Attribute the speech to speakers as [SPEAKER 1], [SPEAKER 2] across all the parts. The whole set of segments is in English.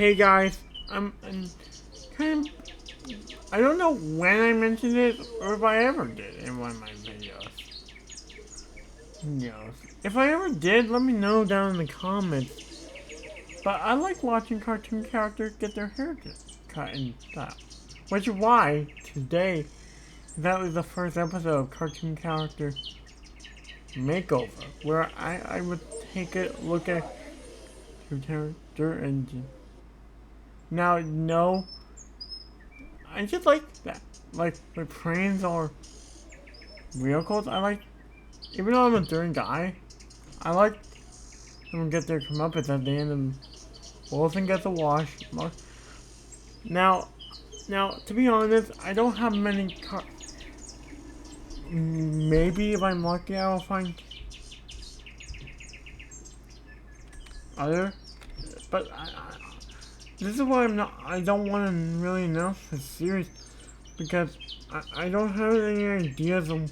[SPEAKER 1] Hey guys, I'm kind of, I don't know when I mentioned it or if I ever did in one of my videos. If I ever did, let me know down in the comments. But I like watching cartoon characters get their hair cut and stuff. Which is why today, that was the first episode of Cartoon Character Makeover, where I would take a look at your character and now, no, I just like that. Like, with trains or vehicles, I like, even though I'm a dirty guy, I like them get their comeuppance at the end and Wilson gets a wash. Now, now, to be honest, I don't have many maybe if I'm lucky I'll find other, but this is why I don't want to really announce the series, because I don't have any ideas of,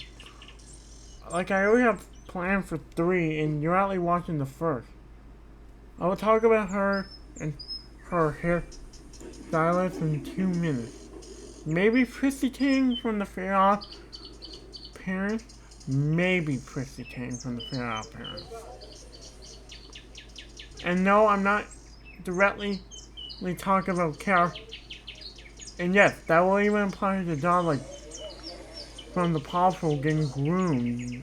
[SPEAKER 1] like, I already have planned for 3 and you're only watching the first. I will talk about her and her hair stylist in 2 minutes. Maybe Prissy Tang from the Fair Off Parents. Maybe Prissy Tang from the Fair Off Parents. And no, I'm not directly talking about Carol. And yes, that will even apply to the dog, like, from the Paw Patrol getting groomed.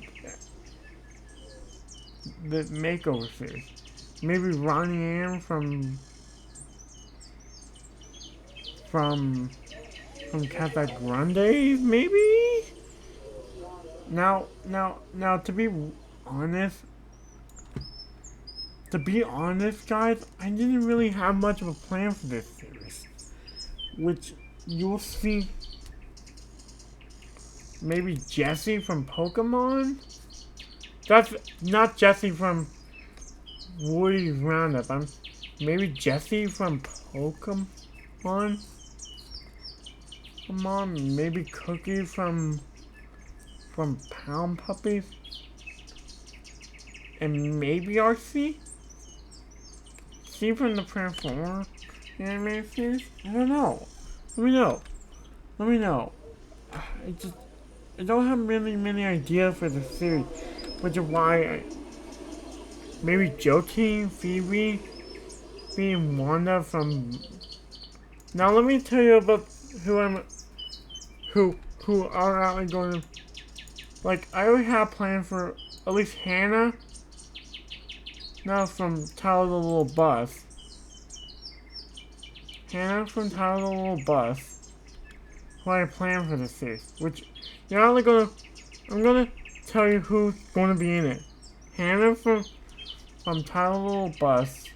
[SPEAKER 1] The makeover series. Maybe Ronnie Ann from Casa Grande, maybe? Now, to be honest, guys, I didn't really have much of a plan for this series. Which, you'll see, maybe Jessie from Pokemon? That's not Jessie from Woody's Roundup. Maybe Jessie from Pokemon? Maybe Cookie from Pound Puppies? And maybe RC? C from the Transformer animated series? I don't know. Let me know. I don't have really many ideas for the series, which is why maybe Jotine, Phoebe, and Wanda from. Now let me tell you about who are actually going to. Like, I already have planned for at least Hannah. Now from Tyler the Little Bus. Hannah from Tyler the Little Bus. Who I plan for the series. Which, you're only gonna. I'm gonna tell you who's gonna be in it. Hannah from Tyler the Little Bus.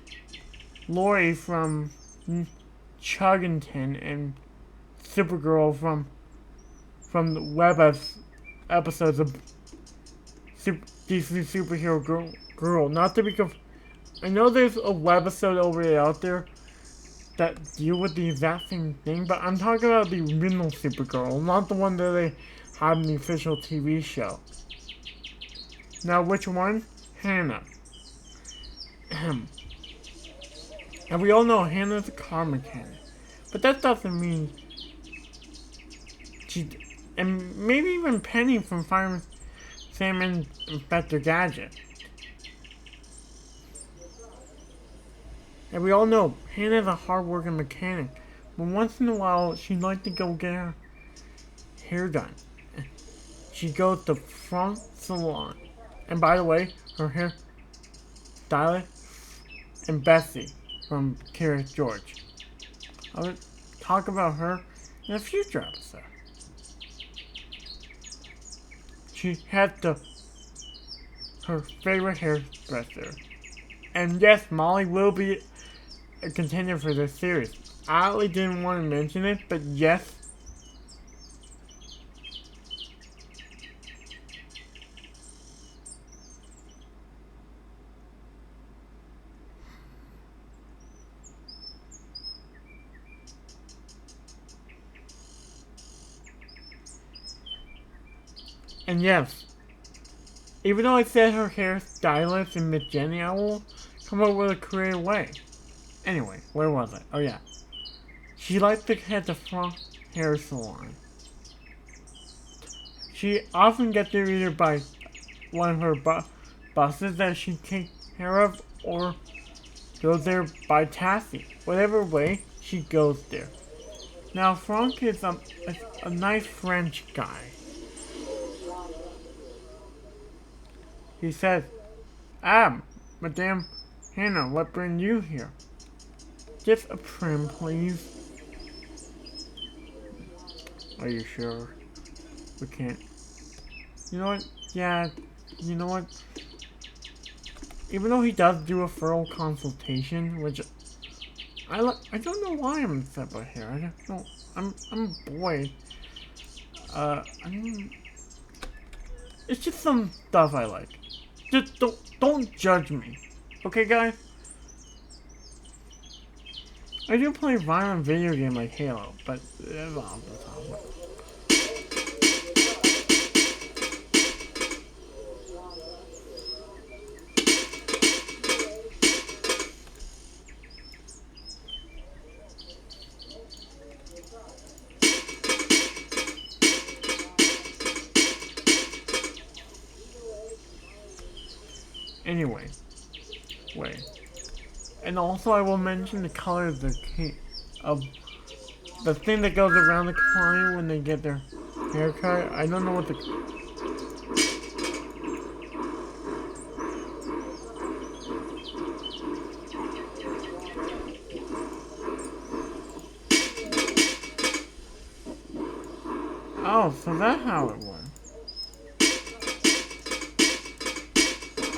[SPEAKER 1] Lori from Chuggington. And Supergirl from the web episodes of DC Superhero Girl. Not to be I know there's a webisode already out there that deal with the exact same thing, but I'm talking about the original Supergirl, not the one that they have in the official TV show. Now, which one? Hannah. And we all know Hannah's a car mechanic, but that doesn't mean she. And maybe even Penny from Fireman Sam and Inspector Gadget. And we all know Hannah's a hard-working mechanic, but once in a while she'd like to go get her hair done. She goes to Front Salon. And by the way, her hair stylist and Bessie from Curious George. I will talk about her in a future episode. She had her favorite hairdresser. And yes, Molly will be a contender for this series. I really didn't want to mention it, but yes. And yes, even though I said her hairstylist and Miss Jenny, I will come up with a creative way. Anyway, where was I? Oh yeah. She likes to head the front hair salon. She often gets there either by one of her bosses that she takes care of or goes there by taxi. Whatever way, she goes there. Now, Frank is a nice French guy. He says, "Ah, Madame Hannah, what brings you here?" "Just a prim, please." "Are you sure? We can't." You know what? Yeah, you know what? Even though he does do a thorough consultation, which I don't know why I'm upset by here. I don't know. I'm a boy. It's just some stuff I like. Just don't judge me, okay, guys? I do play a violent video game like Halo, but well, anyway, wait. And also, I will mention the color of the the thing that goes around the client when they get their haircut. I don't know what the. Oh, so that's how it works.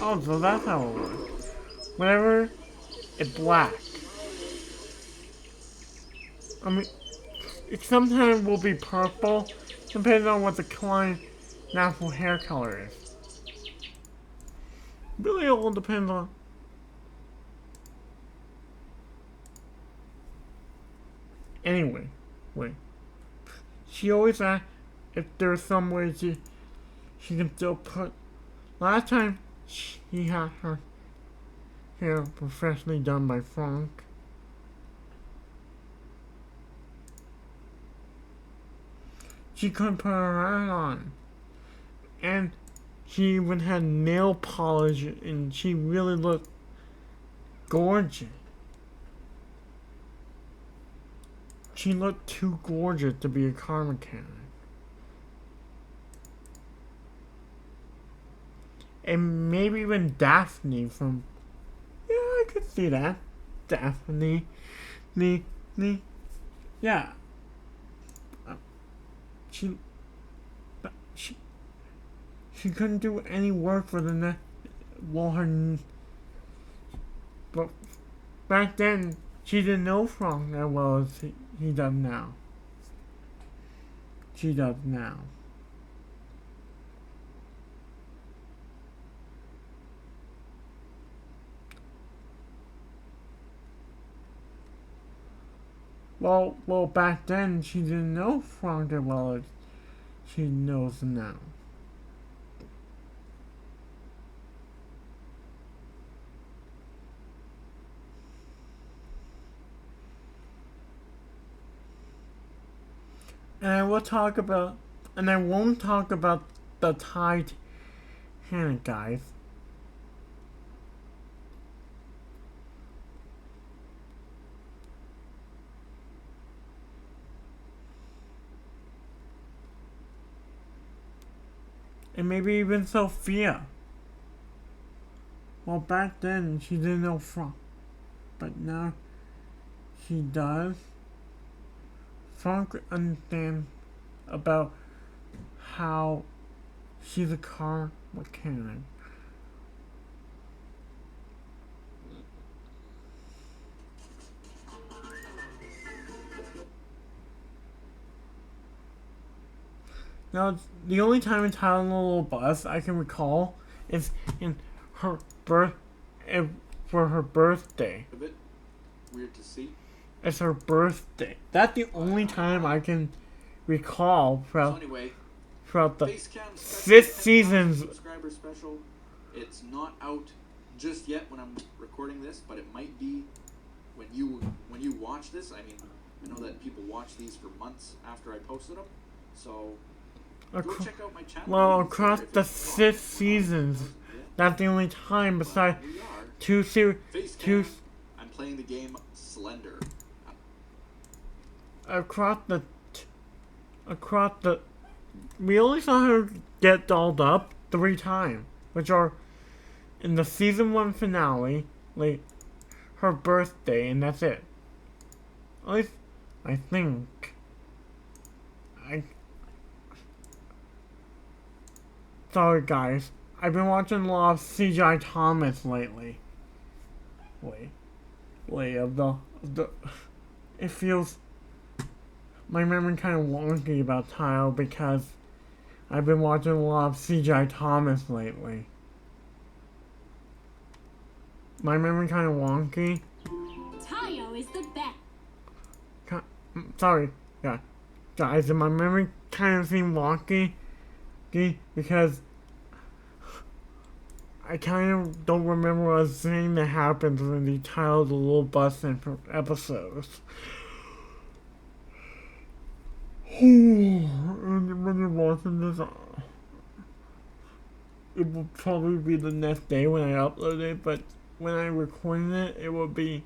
[SPEAKER 1] Oh, so that's how it works. Whenever it's black. I mean, it sometimes will be purple, depending on what the client's natural hair color is. Really all depends on. Anyway, wait. She always asks if there's some way she can still put. Last time she had her hair professionally done by Frank. She couldn't put her hat on. And she even had nail polish and she really looked gorgeous. She looked too gorgeous to be a car mechanic. And maybe even Daphne from... Yeah, I could see that. Daphne. Yeah. She couldn't do any work for the next... Well, but back then, she didn't know Frank as well as he does now. She does now. Well, back then, she didn't know Frank as well as she knows now. And I won't talk about the Titanic, guys. And maybe even Sophia. Well, back then she didn't know Frank, but now she does. Frank understands about how she's a car mechanic. Now, the only time in Tylenol Bus I can recall is in her for her birthday.
[SPEAKER 2] A bit weird to see.
[SPEAKER 1] It's her birthday. That's the only time I can recall throughout the 5th season's
[SPEAKER 2] subscriber special. It's not out just yet when I'm recording this, but it might be when you watch this, I mean, I know that people watch these for months after I posted them, so go check out my channel.
[SPEAKER 1] Well, across the 6 seasons, that's the only time besides two
[SPEAKER 2] I'm playing the game Slender.
[SPEAKER 1] across the we only saw her get dolled up 3 times, which are in the season 1 finale, like her birthday, and that's it. At least I think. Sorry guys, I've been watching a lot of CGI Thomas lately. It feels my memory kind of wonky about Tile because I've been watching a lot of CGI Thomas lately. My memory kind of wonky.
[SPEAKER 3] Tayo is the best.
[SPEAKER 1] Sorry, yeah, guys, my memory kind of seemed wonky because I kind of don't remember a thing that happens when they title the little bus in episodes. And when you're watching this, it will probably be the next day when I upload it, but when I'm recording it, it will be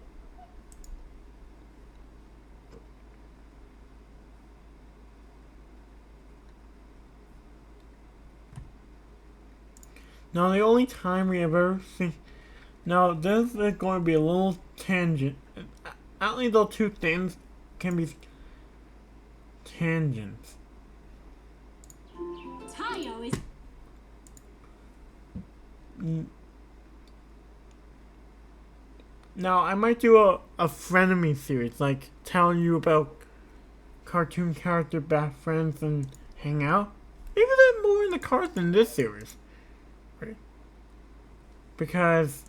[SPEAKER 1] now the only time we ever see. Now this is going to be a little tangent. Only those two things can be tangents.
[SPEAKER 3] Tayo is.
[SPEAKER 1] Now I might do a frenemy series, like telling you about cartoon character best friends and hang out. Maybe there's more in the cards than this series. Right? Because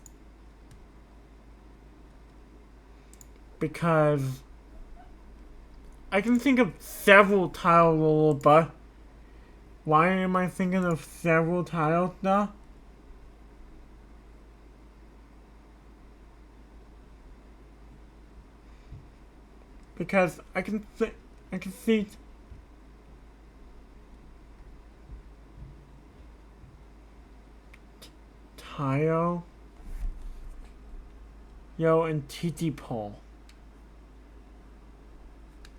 [SPEAKER 1] I can think of several tiles, but why am I thinking of several tiles now? Because I can see Tayo, and Titi Pole.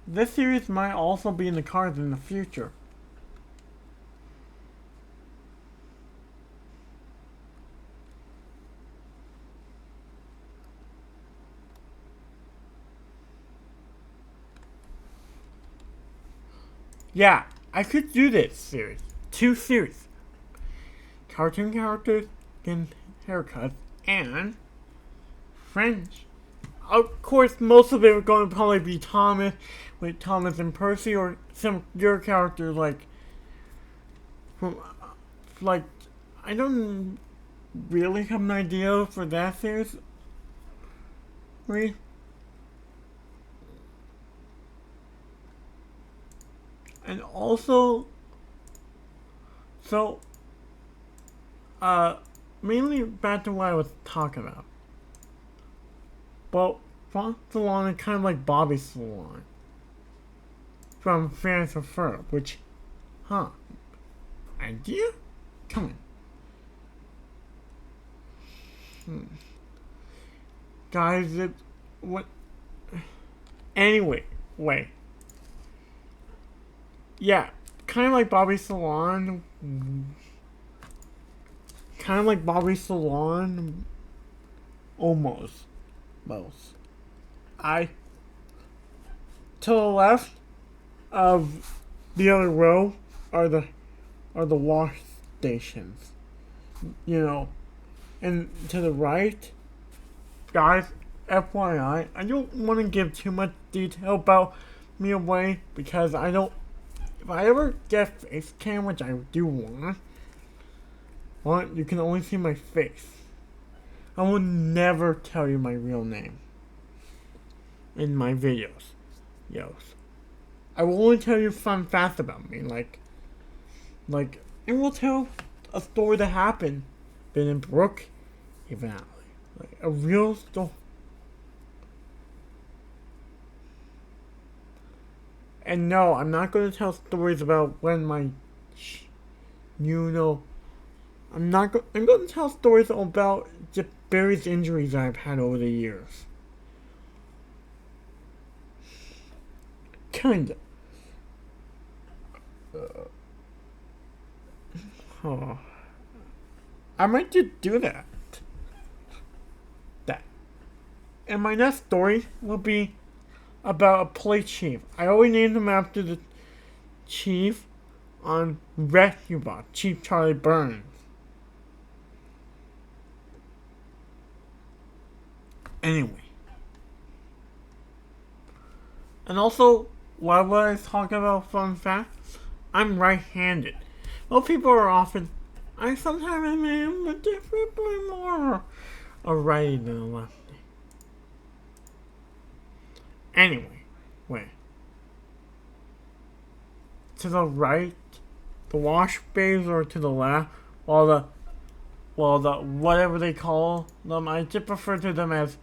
[SPEAKER 1] This series might also be in the cards in the future. Yeah, I could do this series. 2 series. Cartoon characters getting haircuts and French. Of course, most of it are going to probably be Thomas, with Thomas and Percy, or some your characters like I don't really have an idea for that series. Right? And also, so, mainly back to what I was talking about. Well, Frank Salon is kind of like Bobby Salon from Fans of Fur, which, idea? Come on. Guys, what? Anyway, wait. Yeah, kind of like Bobby Salon. Kind of like Bobby Salon. Almost. Most. To the left of the other row are the wash stations. And to the right, guys, FYI, I don't want to give too much detail about me away because I don't. If I ever get face cam, which I do want, you can only see my face. I will never tell you my real name in my videos. I will only tell you fun facts about me, and we'll tell a story that happened, been in Brook, even Alley, like a real story. And no, I'm not going to tell stories about when I'm going to tell stories about just various injuries I've had over the years. Kinda. Oh. I might just do that. And my next story will be about a police chief. I always named him after the chief on Rescue Bot, Chief Charlie Burns. Anyway. And also, while I was talking about fun facts, I'm right-handed. Well, people are often, I sometimes am a differently more a righty than a lefty. Anyway, wait. To the right, the wash bays, or to the left, while the whatever they call them, I just refer to them as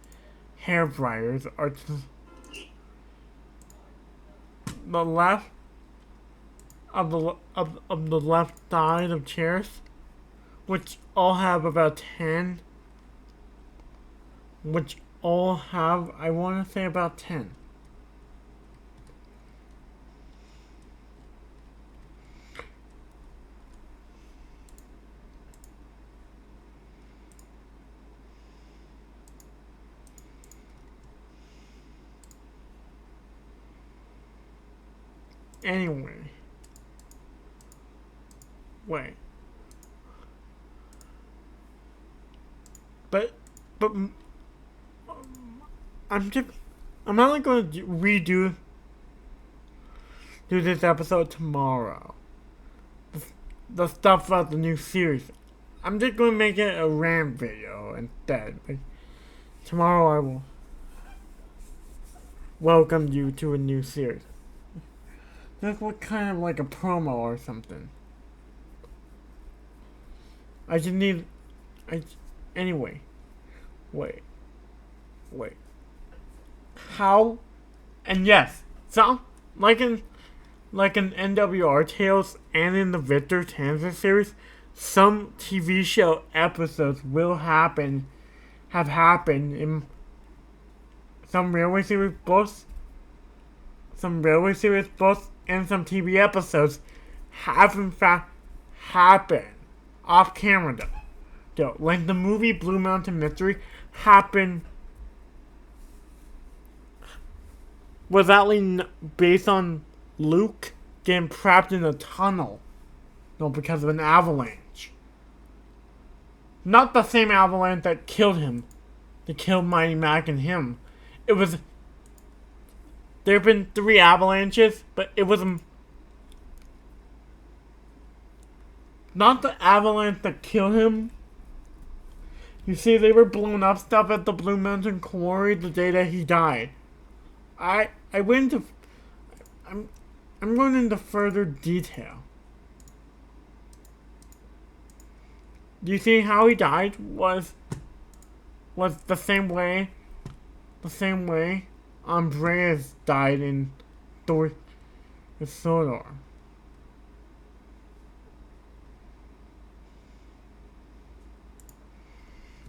[SPEAKER 1] hair dryers, or to the left of the left side of chairs, which all have about 10. Which all have, I want to say, about 10. Anyway. Wait. But I'm not going to redo this episode tomorrow. The stuff about the new series. I'm just going to make it a rant video instead. Like, tomorrow I will welcome you to a new series. This was kind of like a promo or something. I just need... Anyway. Wait. How... And yes, some... Like in NWR Tales and in the Victor Tanzer series, some TV show episodes will have happened in some railway series books, and some TV episodes have in fact happened off camera though. Like the movie Blue Mountain Mystery happened, was actually based on Luke getting trapped in a tunnel, because of an avalanche. Not the same avalanche that killed him, that killed Mighty Mac and him. It was... There have been 3 avalanches, but it was... Not the avalanche that killed him. You see, they were blowing up stuff at the Blue Mountain Quarry the day that he died. I went into... I'm going into further detail. Do you see how he died was the same way Andreas died in Thor Sodor.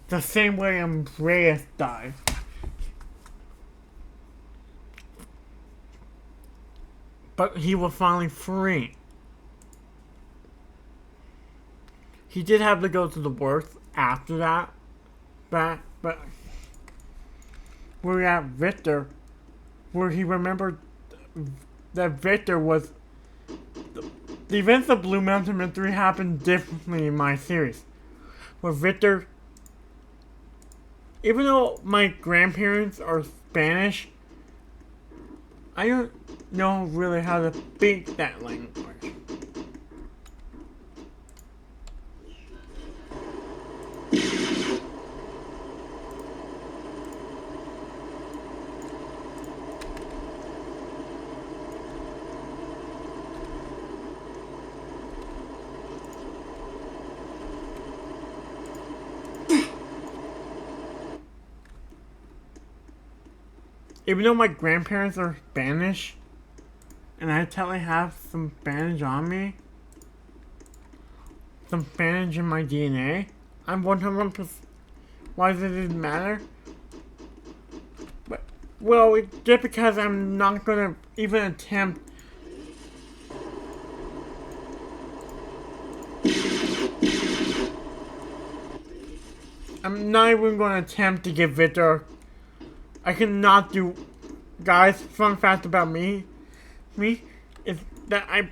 [SPEAKER 1] The same way Andreas died. But he was finally free. He did have to go to the works after that. But we're at Victor, where he remembered that Victor was... The events of Blue Mountain Mystery happened differently in my series. Where Victor... Even though my grandparents are Spanish, I don't know really how to speak that language. Even though my grandparents are Spanish, and I totally have some Spanish on me, some Spanish in my DNA, I'm 100%. Why does it matter? But, well, just because I'm not gonna even attempt. I'm not even gonna attempt to give Victor. I cannot do. Guys, fun fact about me is that I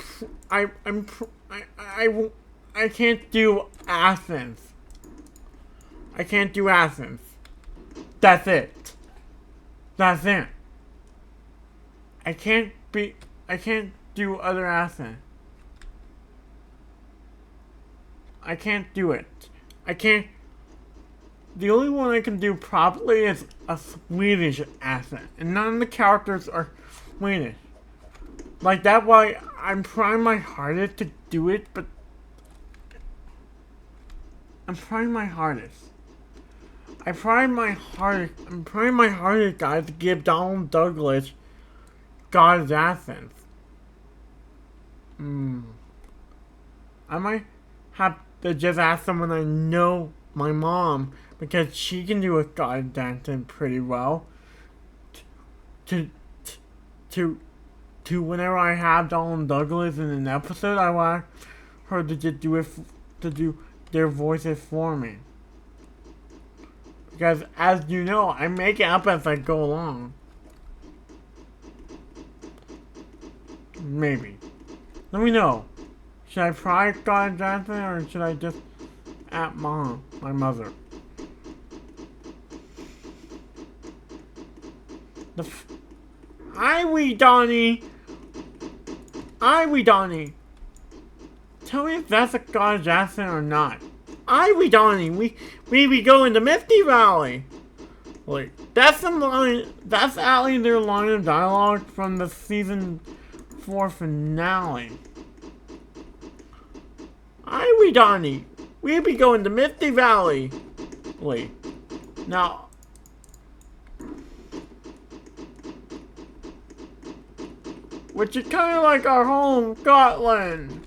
[SPEAKER 1] can't do Athens. I can't do Athens. That's it. That's it. I can't do other Athens. I can't do it. I can't. The only one I can do properly is a Swedish accent, and none of the characters are Swedish. Like, that's why I'm trying my hardest to do it, but I'm trying my hardest. I'm trying my hardest, guys, to give Donald Douglas God's accents. I might have to just ask someone I know, my mom, because she can do a God's accent pretty well. To whenever I have Donald Douglas in an episode, I want her to just do their voices for me. Because, as you know, I make it up as I go along. Maybe. Let me know. Should I try God's accent, or should I just at my mother? Iwie Donnie! Tell me if that's a God's accent or not. Iwie Donnie! We be going to Misty Valley! Wait, that's actually their line of dialogue from the season 4 finale. Iwie Donnie! We be going to Misty Valley! Wait. Now, which is kind of like our home, Scotland.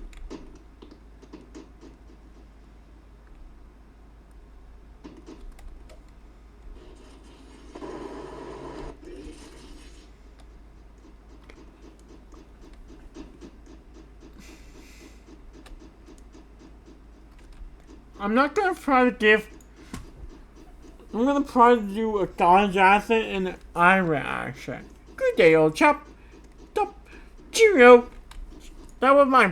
[SPEAKER 1] I'm gonna try to do a Dodge accent and an Irish accent. Good day, old chap. Cheerio. That's my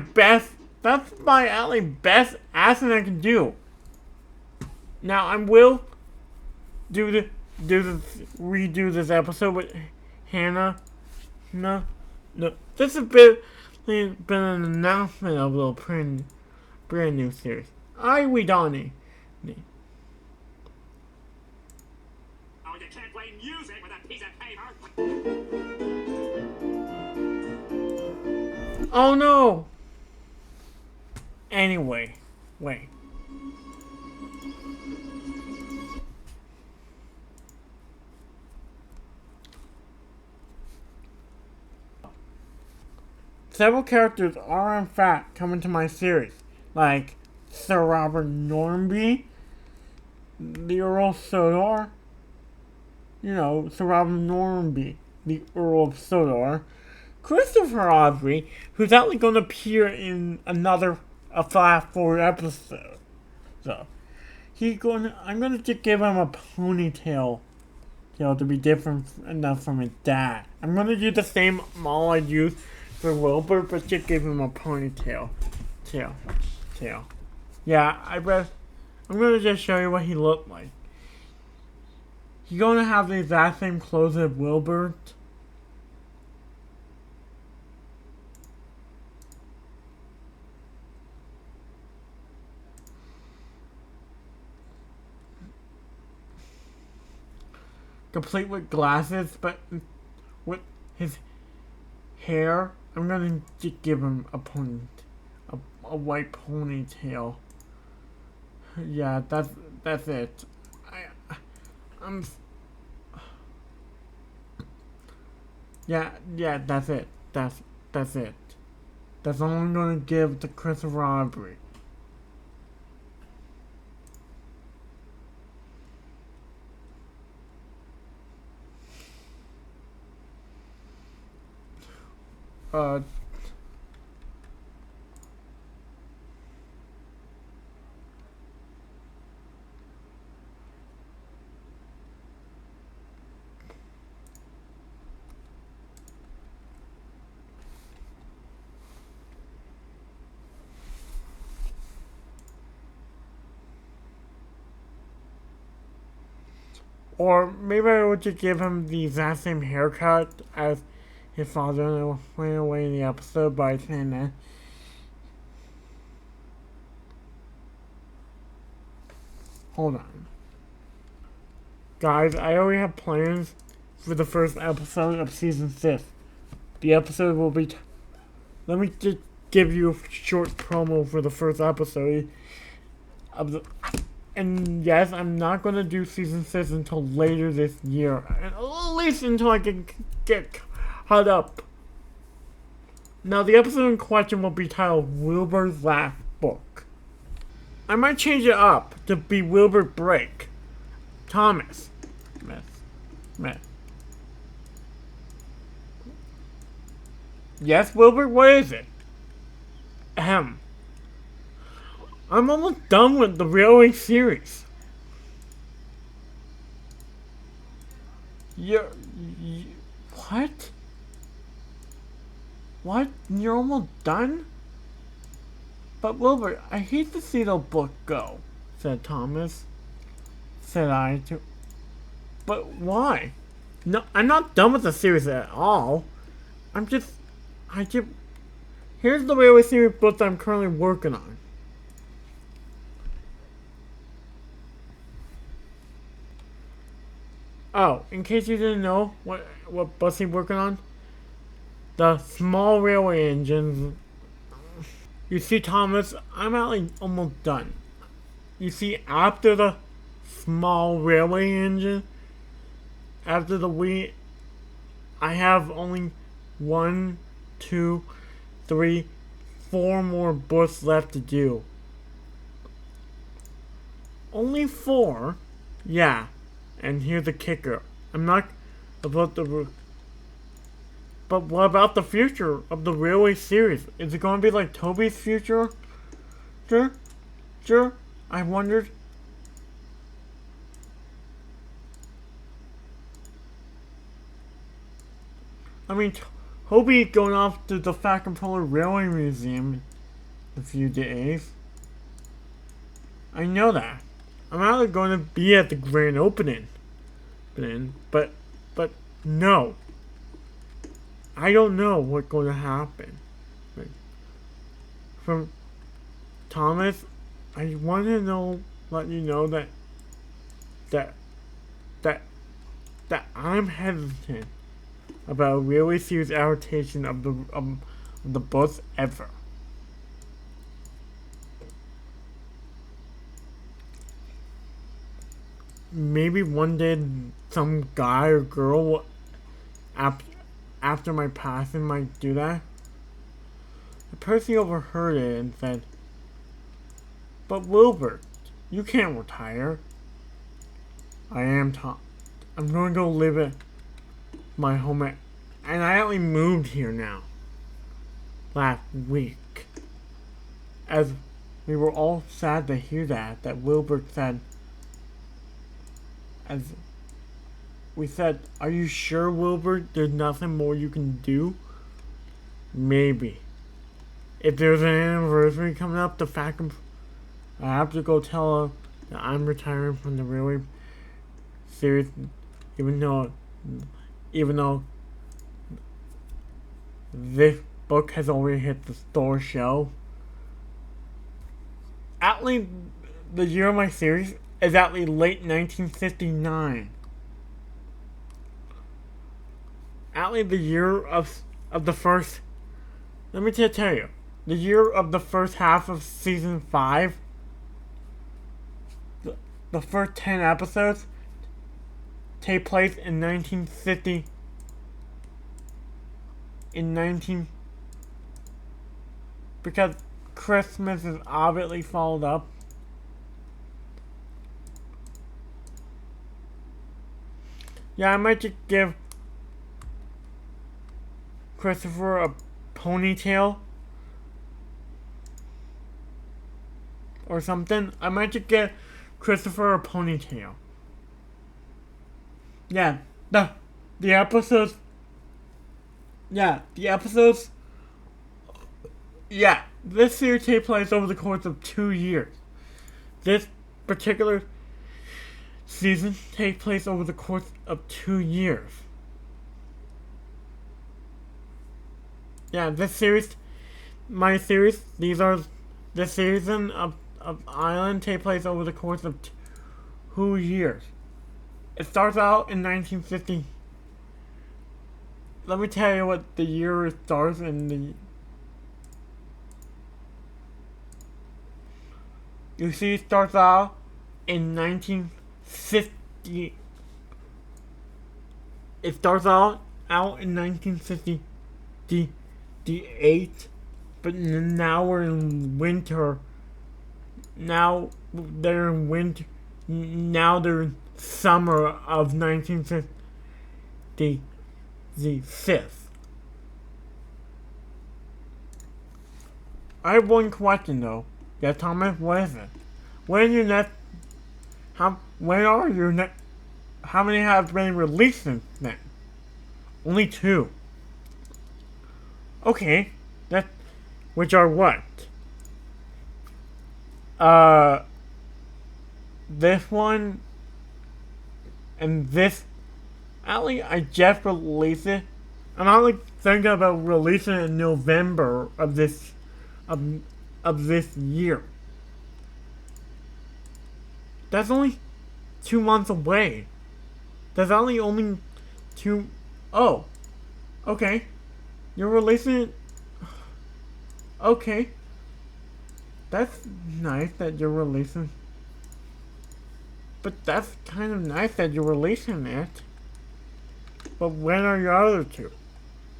[SPEAKER 1] only best accent I can do. Now I will redo this episode with Hannah. No. This has been an announcement of a little brand new series. Iwie Donnie.
[SPEAKER 4] Oh, you can't play music with a piece of paper.
[SPEAKER 1] Oh no! Anyway, wait. Several characters are in fact coming to my series, like Sir Robert Normanby, the Earl of Sodor. You know, Sir Robert Normanby, the Earl of Sodor. Christopher Audrey, who's actually going to appear in another Flash Forward episode. So, I'm going to just give him a ponytail, to be different enough from his dad. I'm going to do the same model I used for Wilbur, but just give him a ponytail. Tail. Yeah, I'm going to just show you what he looked like. He's going to have the exact same clothes as Wilbur. Complete with glasses, but with his hair, I'm gonna just give him a white ponytail. Yeah, that's it. Yeah, that's it. That's That's it. That's all I'm gonna give to Christopher Aubrey. Uh, or maybe I would just give him the exact same haircut as his father went away in the episode by saying that. Hold on. Guys, I already have plans for the first episode of season 6. The episode will be... Let me just give you a short promo for the first episode of the... And yes, I'm not going to do season 6 until later this year. At least until I can get caught up. Now, the episode in question will be titled Wilbur's Last Book. I might change it up to be Wilbur Break. Thomas. Smith. Yes, Wilbur, what is it? Ahem. I'm almost done with the Railway series. What? What? You're almost done? But Wilbur, I hate to see the book go, said Thomas. Said I to... But why? No, I'm not done with the series at all. Here's the Railway series book that I'm currently working on. Oh, in case you didn't know what bus he's working on, the small railway engines. You see, Thomas, I'm actually almost done. You see, after the small railway engine, after the wheel, I have only 1, 2, 3, 4 more books left to do. Only 4? Yeah. And here's the kicker. I'm not about the... But what about the future of the Railway series? Is it going to be like Toby's future? Sure. I wondered. I mean, Toby's going off to the Fat Controller Railway Museum in a few days. I know that. I'm actually going to be at the grand opening. But no. I don't know what's going to happen. From Thomas, I want to let you know that I'm hesitant about a Railway series adaptation of the books ever. Maybe one day some guy or girl will, after my passing, might do that. The person overheard it and said, "But Wilbur, you can't retire." I am Tom. I'm going to go live at my home and I only moved here now. Last week. As we were all sad to hear that Wilbur said, as we said, "Are you sure, Wilbur, there's nothing more you can do?" Maybe. If there's an anniversary coming up, I have to go tell her that I'm retiring from the Railway series, even though this book has already hit the store shelf. At least the year of my series is actually late 1959. Actually, the year of the first... Let me tell you. The year of the first half of season 5. The first 10 episodes take place in 1950. In because Christmas is obviously followed up. Yeah, I might just give Christopher a ponytail or something. I might just get Christopher a ponytail. Yeah, the episodes. Yeah, the episodes. Yeah, this series takes place over the course of 2 years. This particular season takes place over the course of 2 years. Yeah, this series, my series, this season of Island take place over the course of 2 years. It starts out in 1950. Let me tell you what the year it starts in. You see, it starts out in 1950. It starts out in 1958, but now we're in winter. Now they're in winter. Now they're in summer of 1956. I have one question though. Yeah, Thomas, what is it? When your next? When are your next? How many have been released since then? Only 2. Okay, which are what? This one and this. Actually, I just released it. I'm not like thinking about releasing it in November of this year. That's only 2 months away. That's only 2. Oh, okay. You're releasing it. Okay. That's nice that you're releasing. But that's kind of nice that you're releasing it. But when are your other 2?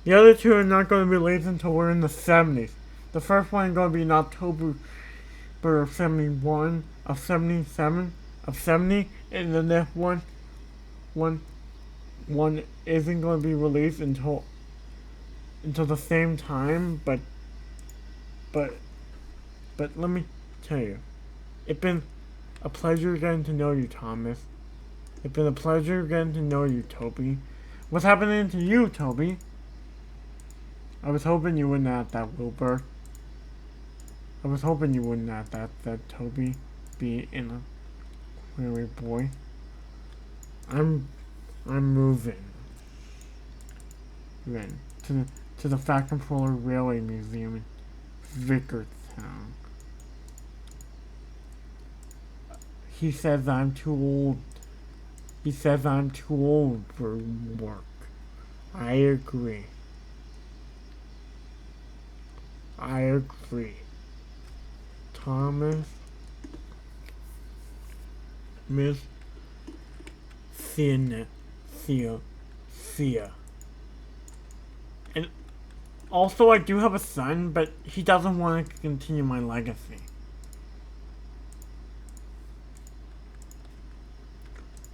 [SPEAKER 1] The other 2 are not going to be released until we're in the 70s. The first one is going to be in October of 71, of 77, of 70, and the next one isn't going to be released until the same time. But let me tell you, it's been a pleasure getting to know you, Thomas. It's been a pleasure getting to know you, Toby. What's happening to you, Toby? I was hoping you wouldn't have that, Wilbur. I was hoping you wouldn't have that Toby be in a query boy. I'm moving. Then to the Fat Controller Railway Museum in Vickertown. He says I'm too old. He says I'm too old for work. I agree. I agree. Thomas, Miss Thea. And also I do have a son, but he doesn't want to continue my legacy.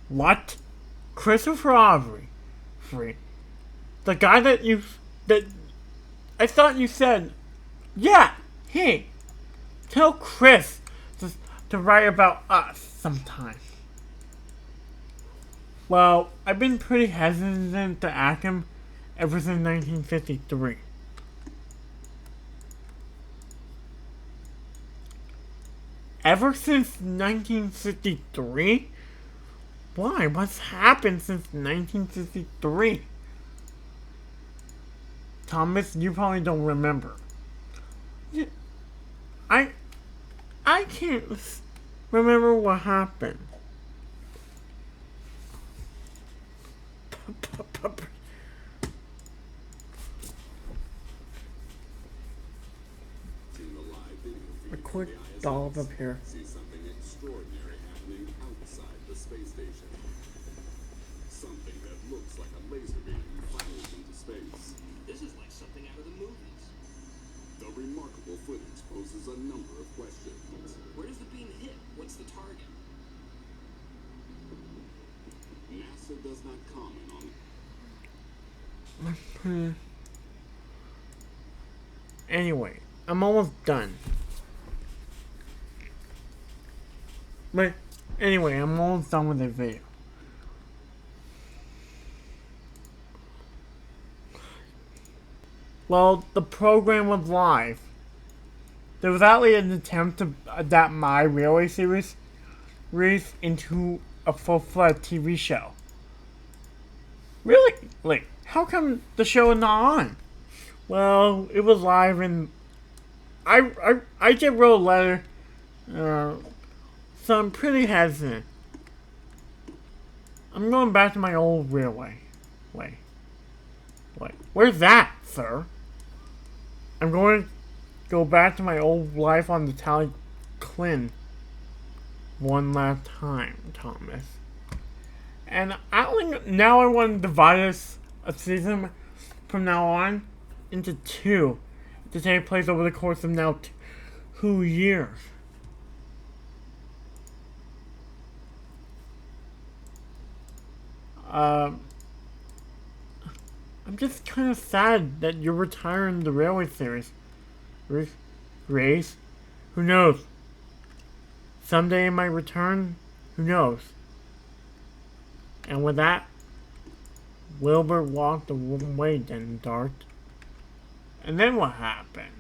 [SPEAKER 1] What? Christopher Avery. The guy that I thought you said, yeah, hey, tell Chris to write about us sometime. Well, I've been pretty hesitant to ask him ever since 1953. Ever since 1953? Why? What's happened since 1953? Thomas, you probably don't remember. I can't remember what happened. A quick dollop up here.
[SPEAKER 5] See something extraordinary happening outside the space station. Something that looks like a laser beam fires into space.
[SPEAKER 4] This is like something out of the movies.
[SPEAKER 5] The remarkable footage raises a number of questions.
[SPEAKER 6] Where does the beam hit? What's the target?
[SPEAKER 5] NASA does not comment on.
[SPEAKER 1] Anyway, I'm almost done. But anyway, I'm almost done with the video. Well, the program was live. There was actually an attempt to adapt my railway series into a full-fledged TV show. Really? Like, how come the show is not on? Well, it was live and I just wrote a letter, so I'm pretty hesitant. I'm going back to my old railway. Wait. Where's that, sir? I'm going to go back to my old life on the Tally Clin one last time, Thomas. And now I want to divide this a season from now on into two to take place over the course of now 2 years. I'm just kind of sad that you're retiring the railway series. Race? Who knows? Someday it might return? Who knows? And with that, Wilbur walked away then, Dart. And then what happened?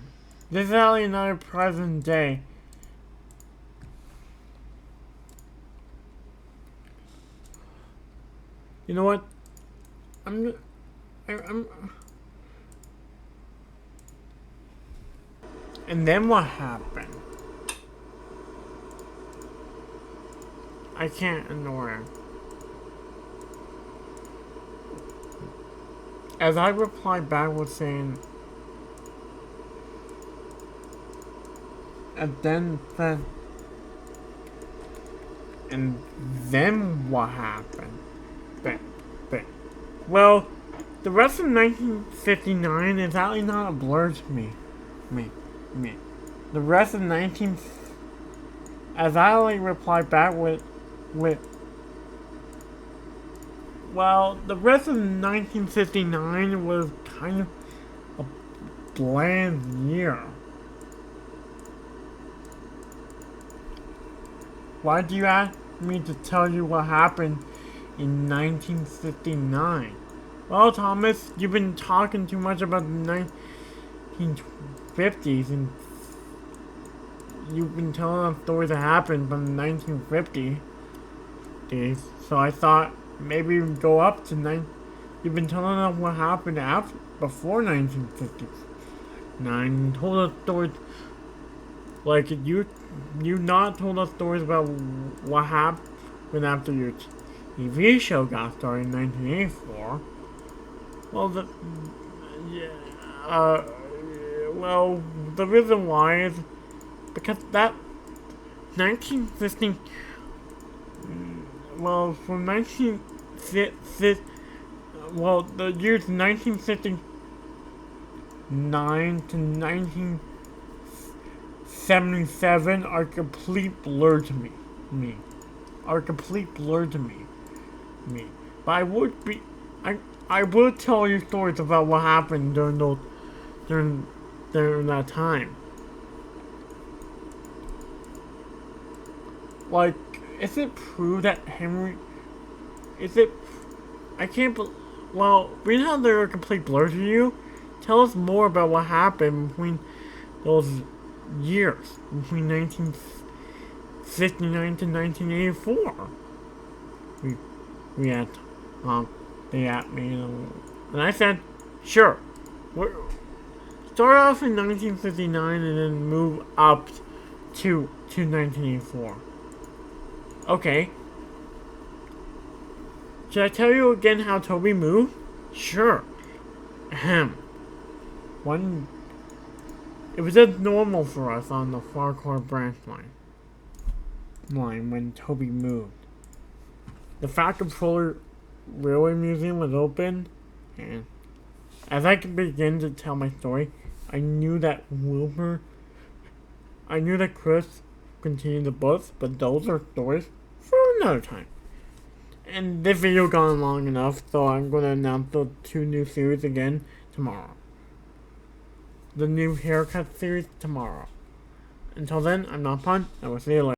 [SPEAKER 1] This is only another present day. You know what? I'm And then what happened? I can't ignore it. As I replied back with saying, and then what happened? Well, the rest of 1959 is actually not a blur to me. The rest of as I only replied back with, well, the rest of 1959 was kind of a bland year. Why do you ask me to tell you what happened in 1959? Well, Thomas, you've been talking too much about the 1950s, and you've been telling us stories that happened from the 1950s. So I thought maybe we'd go up to You've been telling us what happened before 1950s. You told us stories like you not told us stories about what happened after your TV show got started in 1984. Well, the reason why is because that 1950, from the years 1959 to 1977 are complete blur to me. But I would tell you stories about what happened during that time. Like, is it proved that Henry? I can't. Well, being how they're a complete blur to you, tell us more about what happened between those years, between 1969 to 1984. We had they asked me, and I said, sure. Start off in 1959 and then move up to 1984. Okay. Should I tell you again how Toby moved? Sure. Ahem. It was just normal for us on the Farquhar branch line when Toby moved. The Fat Controller Railway Museum was open, and as I began to tell my story, I knew that Wilbur I knew that Chris continued the books, but those are stories for another time. And this video gone long enough, so I'm going to announce the 2 new series again tomorrow. The new haircut series tomorrow. Until then, I'm not Pun, and we'll see you later.